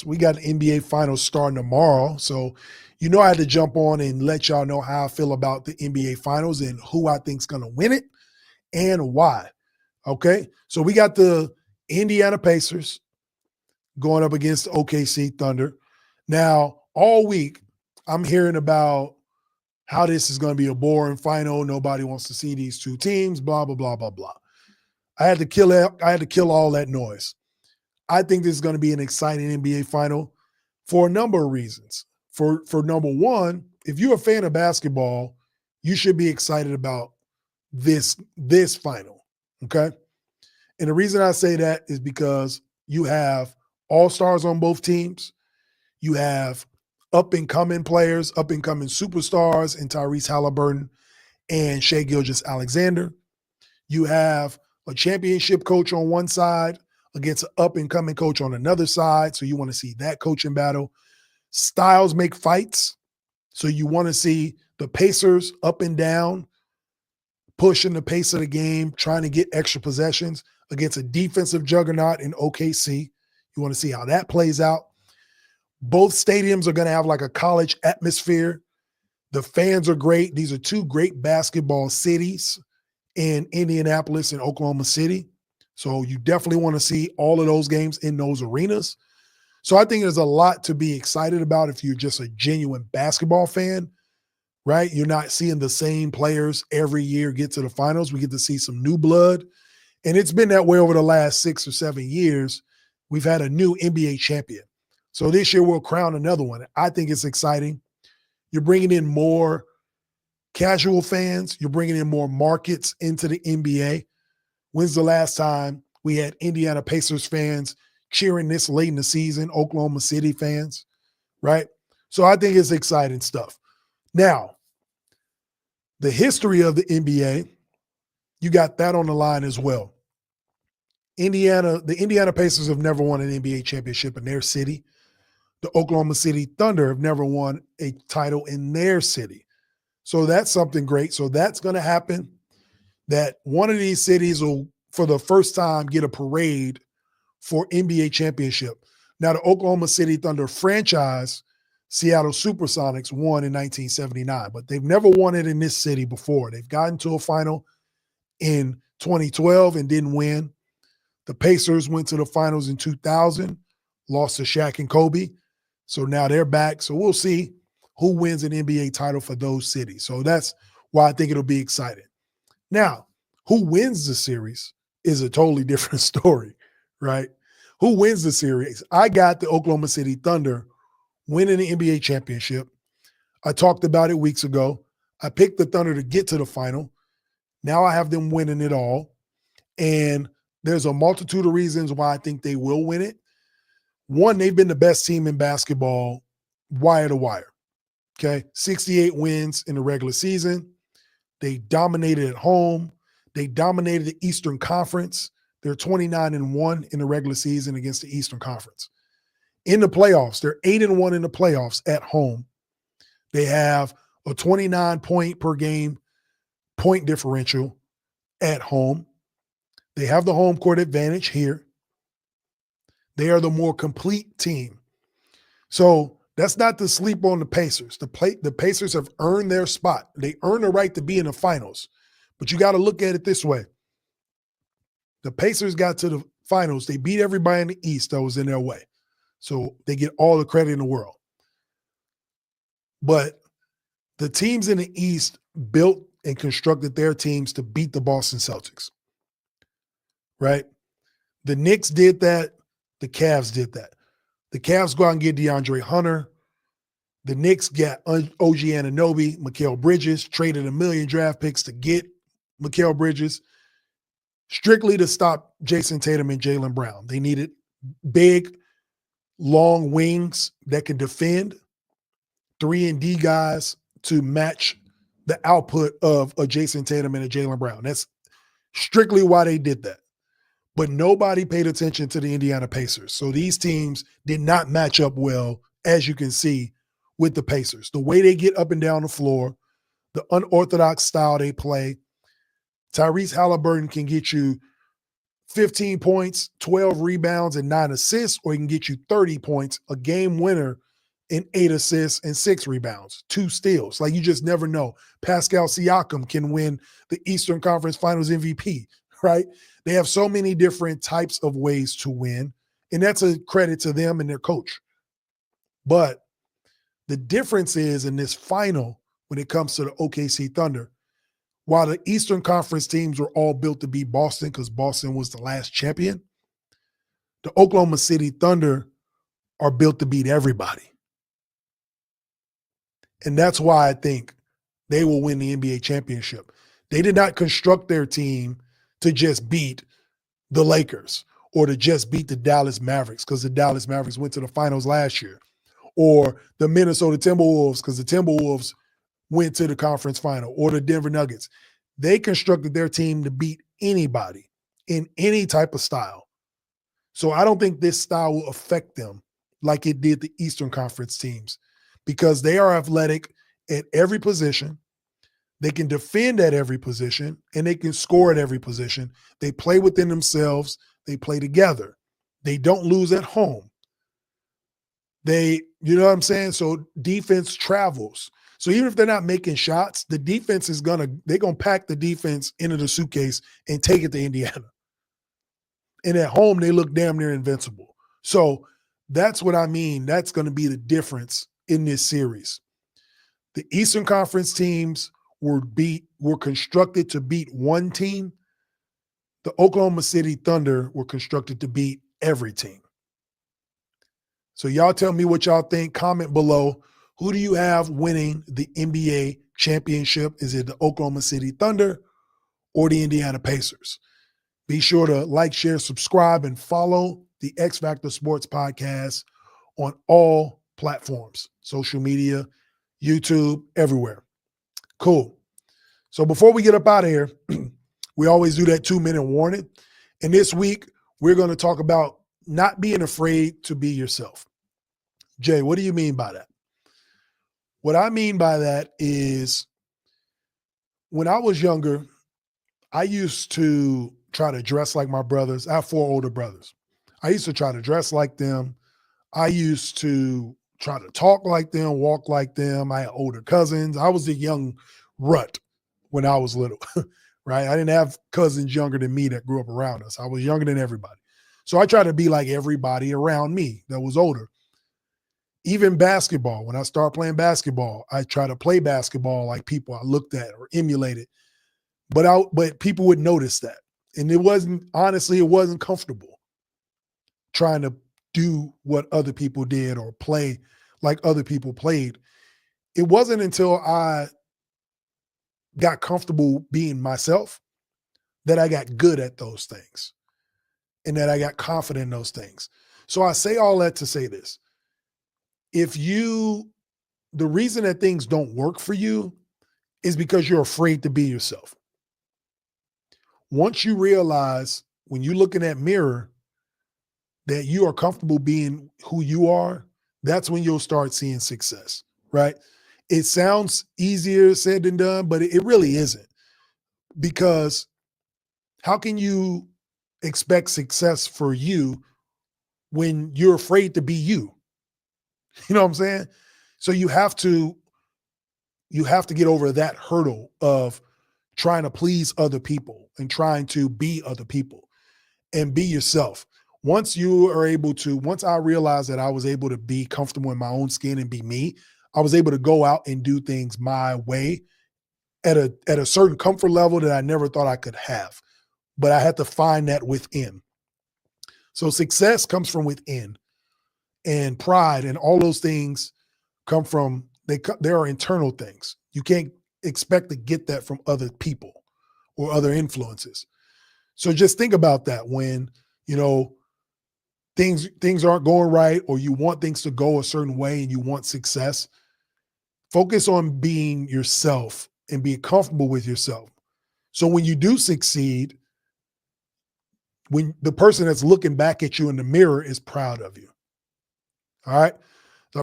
We got the NBA Finals starting tomorrow. So, I had to jump on and let y'all know how I feel about the NBA Finals and who I think's going to win it and why. Okay. So, we got the Indiana Pacers going up against the OKC Thunder. Now, all week, I'm hearing about how this is going to be a boring final. Nobody wants to see these two teams, blah, blah, blah, blah, blah. I had to kill all that noise. I think this is going to be an exciting NBA final for a number of reasons. For number one, if you're a fan of basketball, you should be excited about this final, okay? And the reason I say that is because you have all-stars on both teams. You have up-and-coming players, up-and-coming superstars in Tyrese Haliburton and Shai Gilgeous-Alexander. You have a championship coach on one side against an up-and-coming coach on another side. So you want to see that coaching battle. Styles make fights. So you want to see the Pacers up and down, pushing the pace of the game, trying to get extra possessions against a defensive juggernaut in OKC. You want to see how that plays out. Both stadiums are going to have like a college atmosphere. The fans are great. These are two great basketball cities in Indianapolis and Oklahoma City. So you definitely want to see all of those games in those arenas. So I think there's a lot to be excited about if you're just a genuine basketball fan, right? You're not seeing the same players every year get to the finals. We get to see some new blood. And it's been that way over the last 6 or 7 years. We've had a new NBA champion. So this year we'll crown another one. I think it's exciting. You're bringing in more casual fans. You're bringing in more markets into the NBA. When's the last time we had Indiana Pacers fans cheering this late in the season, Oklahoma City fans, right? So I think it's exciting stuff. Now, the history of the NBA, you got that on the line as well. The Indiana Pacers have never won an NBA championship in their city. The Oklahoma City Thunder have never won a title in their city. So that's something great. So that's going to happen. That one of these cities will, for the first time, get a parade for NBA championship. Now, the Oklahoma City Thunder franchise, Seattle Supersonics, won in 1979, but they've never won it in this city before. They've gotten to a final in 2012 and didn't win. The Pacers went to the finals in 2000, lost to Shaq and Kobe. So now they're back. So we'll see who wins an NBA title for those cities. So that's why I think it'll be exciting. Now, who wins the series is a totally different story, right? Who wins the series? I got the Oklahoma City Thunder winning the NBA championship. I talked about it weeks ago. I picked the Thunder to get to the final. Now I have them winning it all. And there's a multitude of reasons why I think they will win it. One, they've been the best team in basketball wire to wire. Okay, 68 wins in the regular season. They dominated at home. They dominated the Eastern Conference. They're 29-1 in the regular season against the Eastern Conference. In the playoffs, they're 8-1 in the playoffs at home. They have a 29 point per game point differential at home. They have the home court advantage here. They are the more complete team. So that's not to sleep on the Pacers. The Pacers have earned their spot. They earn the right to be in the finals. But you got to look at it this way. The Pacers got to the finals. They beat everybody in the East that was in their way. So they get all the credit in the world. But the teams in the East built and constructed their teams to beat the Boston Celtics. Right? The Knicks did that. The Cavs did that. The Cavs go out and get DeAndre Hunter. The Knicks got OG Anunoby, Mikal Bridges, traded 1 million draft picks to get Mikal Bridges, strictly to stop Jason Tatum and Jaylen Brown. They needed big, long wings that could defend, 3-and-D guys to match the output of a Jason Tatum and a Jaylen Brown. That's strictly why they did that. But nobody paid attention to the Indiana Pacers. So these teams did not match up well, as you can see, with the Pacers. The way they get up and down the floor, the unorthodox style they play. Tyrese Haliburton can get you 15 points, 12 rebounds, and 9 assists, or he can get you 30 points, a game winner, and 8 assists and 6 rebounds, 2 steals. Like, you just never know. Pascal Siakam can win the Eastern Conference Finals MVP, right? They have so many different types of ways to win, and that's a credit to them and their coach. But the difference is in this final, when it comes to the OKC Thunder, while the Eastern Conference teams were all built to beat Boston because Boston was the last champion, the Oklahoma City Thunder are built to beat everybody. And that's why I think they will win the NBA championship. They did not construct their team to just beat the Lakers or to just beat the Dallas Mavericks because the Dallas Mavericks went to the finals last year, or the Minnesota Timberwolves because the Timberwolves went to the conference final, or the Denver Nuggets. They constructed their team to beat anybody in any type of style. So I don't think this style will affect them like it did the Eastern Conference teams, because they are athletic at every position. They can defend at every position, and they can score at every position. They play within themselves. They play together. They don't lose at home. You know what I'm saying? So defense travels. So even if they're not making shots, the defense is they're going to pack the defense into the suitcase and take it to Indiana. And at home, they look damn near invincible. So that's what I mean. That's going to be the difference in this series. The Eastern Conference teams were constructed to beat one team. The Oklahoma City Thunder were constructed to beat every team. So y'all tell me what y'all think. Comment below. Who do you have winning the NBA championship? Is it the Oklahoma City Thunder or the Indiana Pacers? Be sure to like, share, subscribe, and follow the X-Factor Sportz Podcast on all platforms, social media, YouTube, everywhere. Cool. So before we get up out of here, we always do that 2-minute warning. And this week, we're going to talk about not being afraid to be yourself. Jay, what do you mean by that? What I mean by that is, when I was younger, I used to try to dress like my brothers. I have 4 older brothers. I used to try to dress like them. I used to try to talk like them, walk like them. I had older cousins. I was a young rut when I was little, right? I didn't have cousins younger than me that grew up around us. I was younger than everybody. So I tried to be like everybody around me that was older. Even basketball, when I started playing basketball, I tried to play basketball like people I looked at or emulated. But people would notice that. And it wasn't comfortable trying to do what other people did or play like other people played. It wasn't until I got comfortable being myself that I got good at those things and that I got confident in those things. So I say all that to say this. The reason that things don't work for you is because you're afraid to be yourself. Once you realize, when you look in that mirror, that you are comfortable being who you are, that's when you'll start seeing success, right? It sounds easier said than done, but it really isn't. Because how can you expect success for you when you're afraid to be you? You know what I'm saying? So you have to get over that hurdle of trying to please other people and trying to be other people, and be yourself. Once I realized that I was able to be comfortable in my own skin and be me, I was able to go out and do things my way at a certain comfort level that I never thought I could have. But I had to find that within. So success comes from within. And pride and all those things come from, they are internal things. You can't expect to get that from other people or other influences. So just think about that when, things aren't going right, or you want things to go a certain way and you want success. Focus on being yourself and being comfortable with yourself. So when you do succeed, when the person that's looking back at you in the mirror is proud of you. All right.